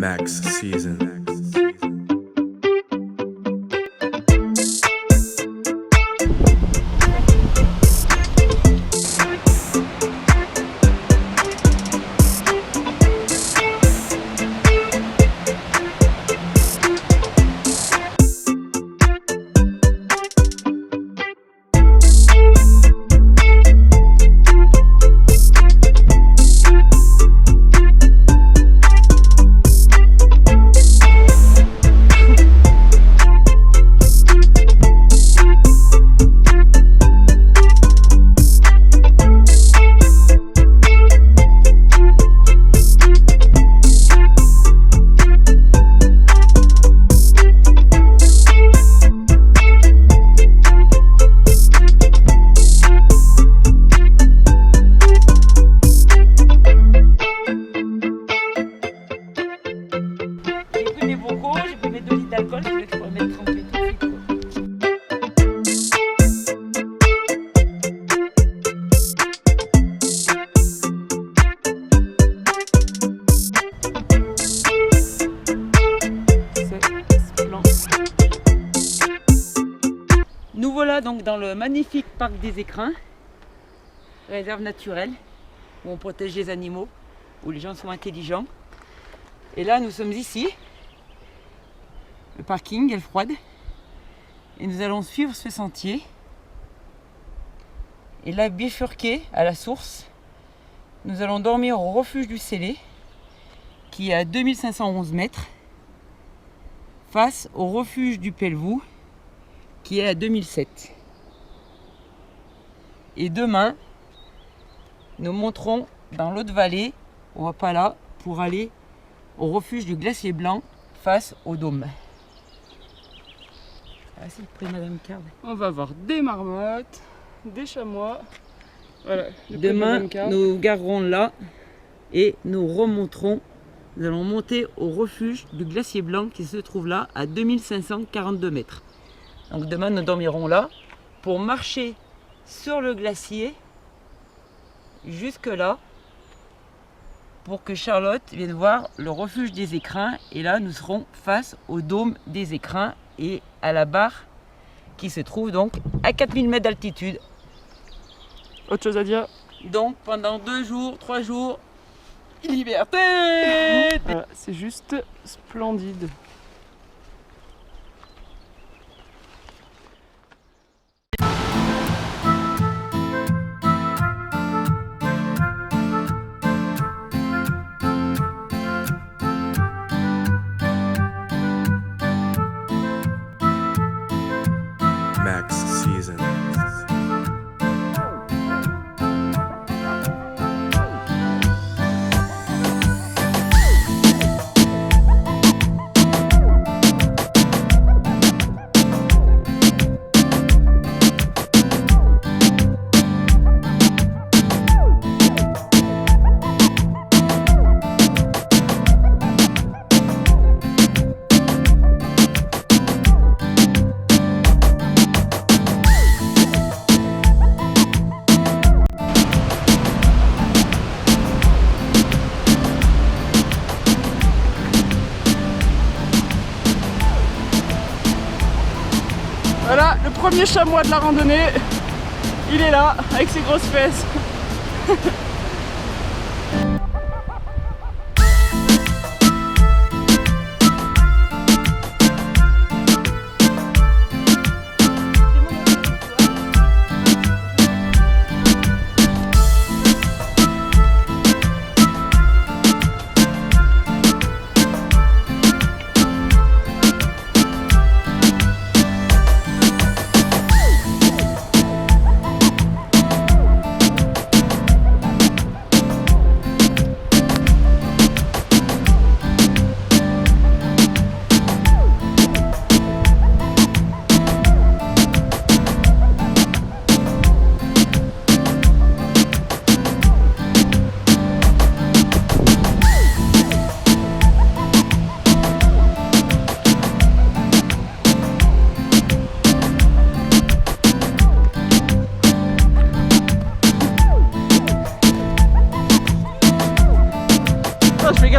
Max Season. J'ai pris mes 2 litres d'alcool, je vais pouvoir mettre trempé tout de suite, quoi. Nous voilà donc dans le magnifique parc des Écrins, réserve naturelle, où on protège les animaux, où les gens sont intelligents. Et là, nous sommes ici, le parking Elfroide, et nous allons suivre ce sentier. Et là, bifurqué à la source, nous allons dormir au refuge du Célé, qui est à 2511 mètres, face au refuge du Pelvoux, qui est à 2007. Et demain, nous monterons dans l'autre vallée, on va pas là, pour aller au refuge du Glacier Blanc face au dôme. Ah, c'est près Madame Card. On va voir des marmottes, des chamois. Voilà, Demain, nous garerons là et nous remonterons. Nous allons monter au refuge du Glacier Blanc qui se trouve là à 2542 mètres. Donc demain, nous dormirons là pour marcher sur le glacier jusque là, pour que Charlotte vienne voir le refuge des Écrins. Et là, nous serons face au dôme des Écrins et à la barre qui se trouve donc à 4000 mètres d'altitude. Autre chose à dire? Donc pendant 2 jours, 3 jours, liberté. Voilà, c'est juste splendide. Max Season. Voilà, le premier chamois de la randonnée. Il est là, avec ses grosses fesses.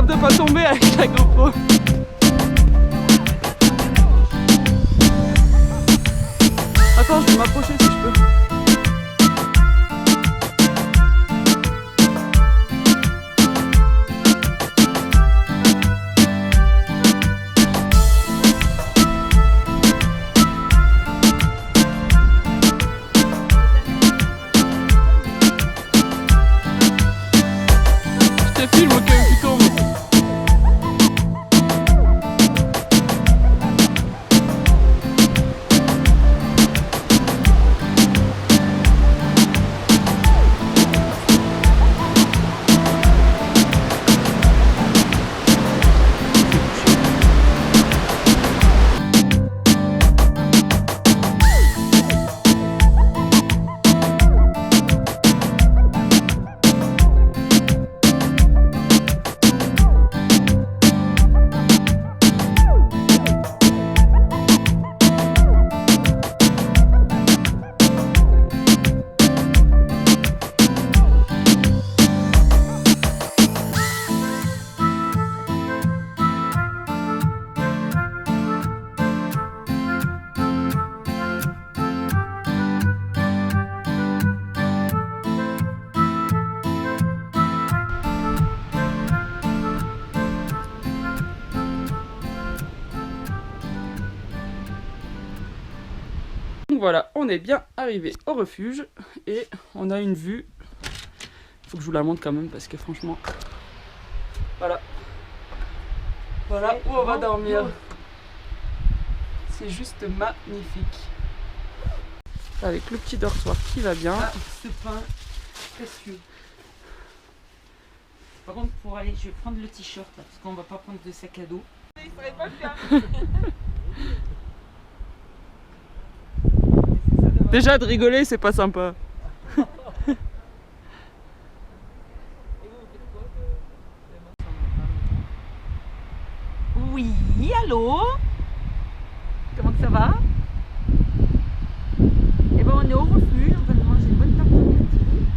de pas tomber avec la GoPro. Attends, je vais m'approcher si je peux. Je te filme au cas où tu tombes. Donc voilà, on est bien arrivé au refuge et on a une vue. Faut que je vous la montre quand même parce que franchement, voilà, voilà où on va dormir. C'est juste magnifique. Avec le petit dortoir qui va bien. Ah, ce pain précieux. Par contre, pour aller, je vais prendre le t-shirt là, parce qu'on va pas prendre de sac à dos. Il faudrait pas le faire. Déjà de rigoler, c'est pas sympa. Oui, allô? Comment que ça va? Eh ben on est au refuge, on va manger une bonne tarte de myrtille.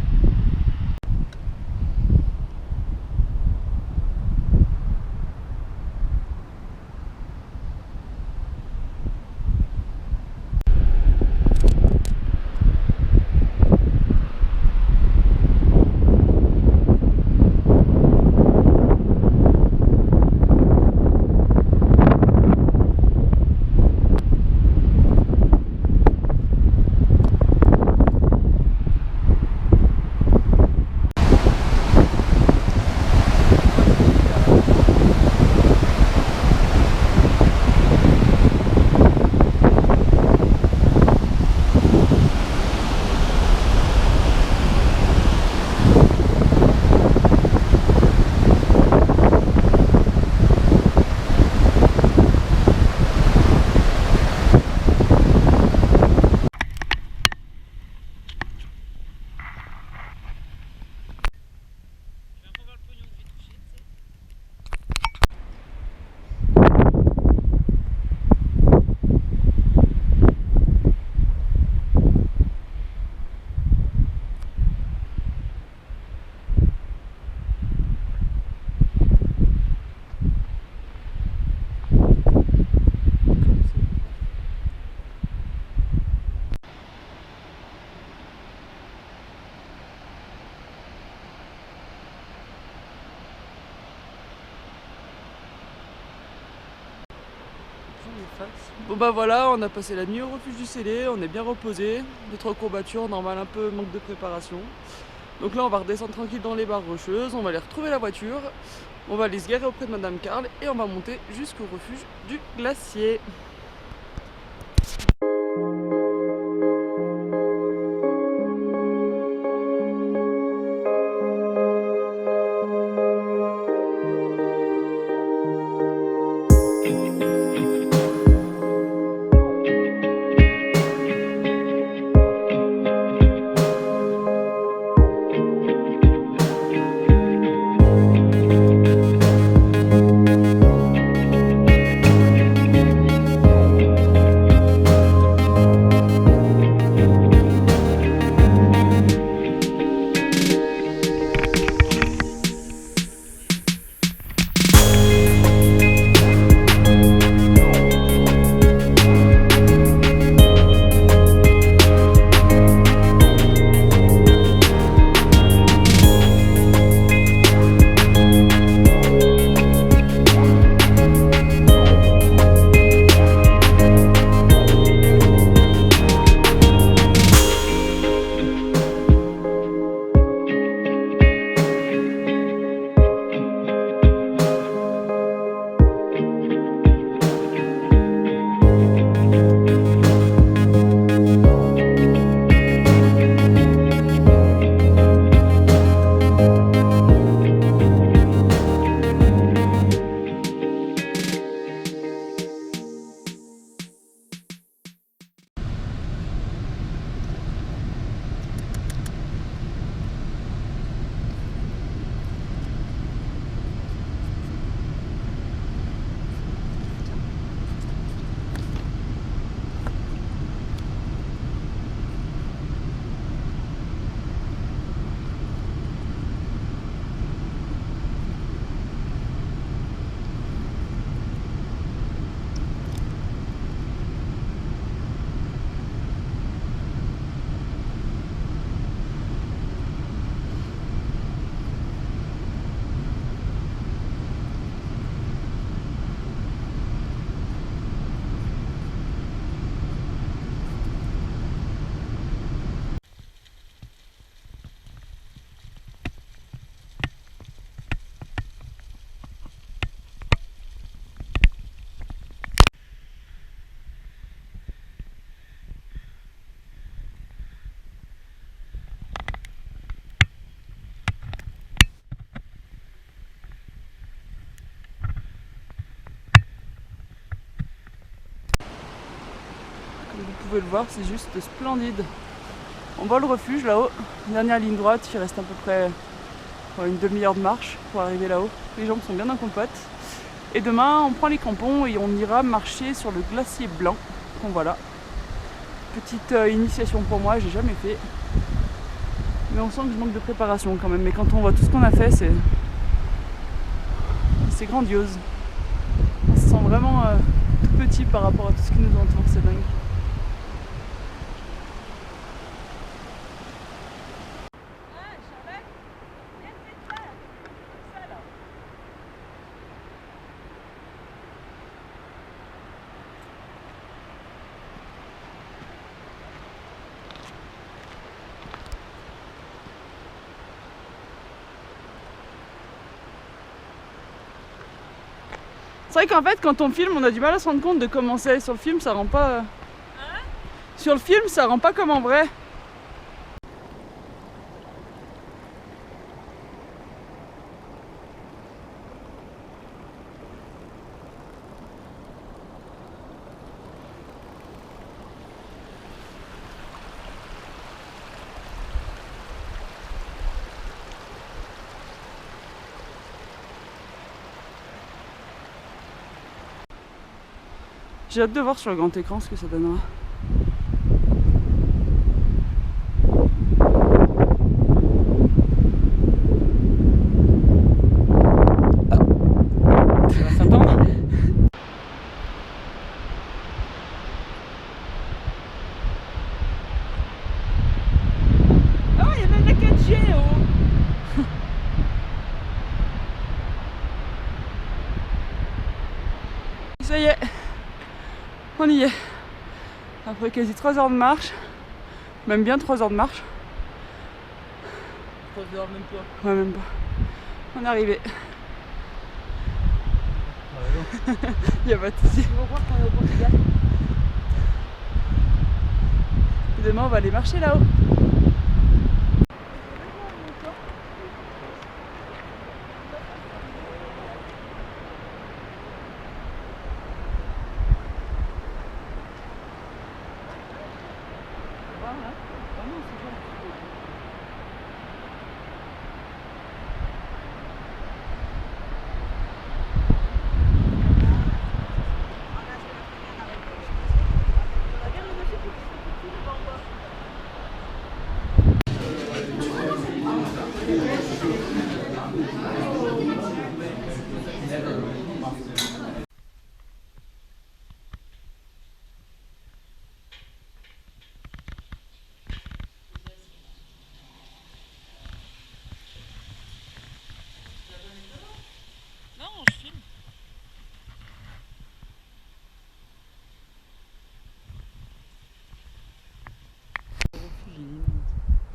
Bon bah voilà, on a passé la nuit au refuge du Célé, on est bien reposé, 2-3 courbatures, normal un peu manque de préparation. Donc là on va redescendre tranquille dans les barres rocheuses, on va aller retrouver la voiture, on va aller se garer auprès de Madame Carl et on va monter jusqu'au refuge du glacier. pouvez le voir, c'est juste splendide. On voit le refuge là-haut, dernière ligne droite, il reste à peu près une demi-heure de marche pour arriver là-haut. Les jambes sont bien en compote. Et demain, on prend les crampons et on ira marcher sur le glacier blanc. Donc voilà. Petite initiation pour moi, j'ai jamais fait. Mais on sent que je manque de préparation quand même. Mais quand on voit tout ce qu'on a fait, c'est grandiose. On se sent vraiment tout petit par rapport à tout ce qui nous entoure, c'est dingue. C'est vrai qu'en fait, quand on filme, on a du mal à se rendre compte de comment c'est. Sur le film, ça rend pas. Sur le film, ça rend pas comme en vrai. J'ai hâte de voir sur le grand écran ce que ça donnera. Ça va s'entendre? Oh, il y a même la 4G oh. Ça y est, on y est. Après quasi 3 heures de marche, même bien 3 heures de marche. 3 heures même pas. Ouais, même pas. On est arrivé. Il y a pas de souci. Tu vas voir qu'on est au Portugal. Et demain, on va aller marcher là-haut.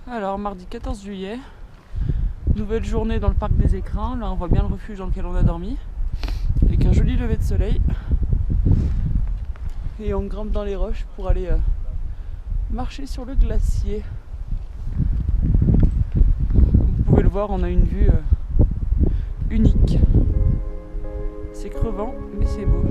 Alors, mardi 14 juillet, nouvelle journée dans le parc des écrins. Là, on voit bien le refuge dans lequel on a dormi, avec un joli lever de soleil. Et on grimpe dans les roches pour aller marcher sur le glacier. Vous pouvez le voir, on a une vue unique. C'est crevant, mais c'est beau.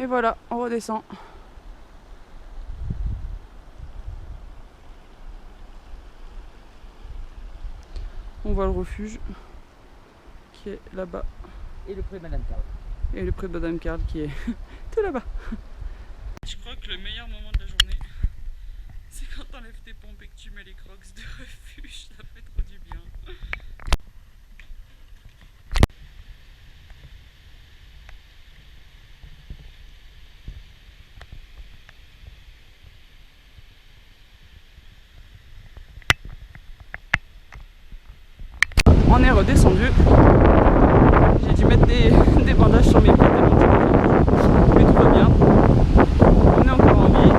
Et voilà, on redescend. On voit le refuge qui est là-bas. Et le pré Madame Carl. Et le pré de Madame Carl qui est tout là-bas. Je crois que le meilleur moment de la journée, c'est quand t'enlèves tes pompes et que tu mets les crocs de refuge. Ça fait trop du bien. On est redescendu. J'ai dû mettre des bandages sur mes pieds tellement j'avais mal. Mais tout va bien. On est encore en vie.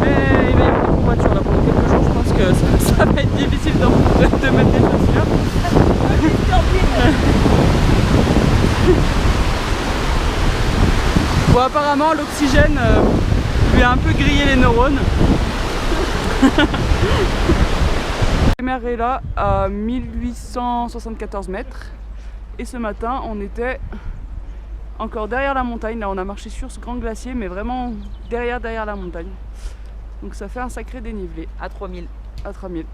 Mais il va y avoir des courbatures là pendant quelques jours. Je pense que ça va être difficile de mettre des chaussures. Bon, apparemment l'oxygène lui a un peu grillé les neurones. La mer est là à 1874 mètres et ce matin on était encore derrière la montagne. Là on a marché sur ce grand glacier mais vraiment derrière la montagne. Donc ça fait un sacré dénivelé. À 3000. À 3000.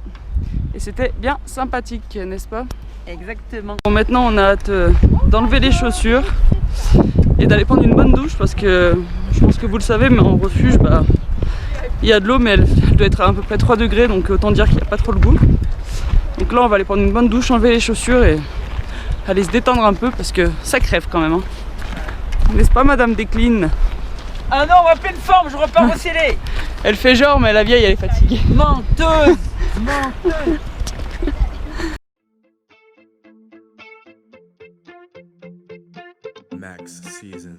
Et c'était bien sympathique, n'est-ce pas? Exactement. Bon, maintenant on a hâte d'enlever les chaussures et d'aller prendre une bonne douche parce que je pense que vous le savez mais en refuge il y a de l'eau mais elle doit être à peu près 3 degrés donc autant dire qu'il n'y a pas trop le goût. Donc là on va aller prendre une bonne douche, enlever les chaussures et aller se détendre un peu parce que ça crève quand même. Hein. N'est-ce pas Madame Décline? Ah non, on va pleine forme, je repars au scellé. Elle fait genre mais la vieille elle est fatiguée. Menteuse. Menteuse. Max season.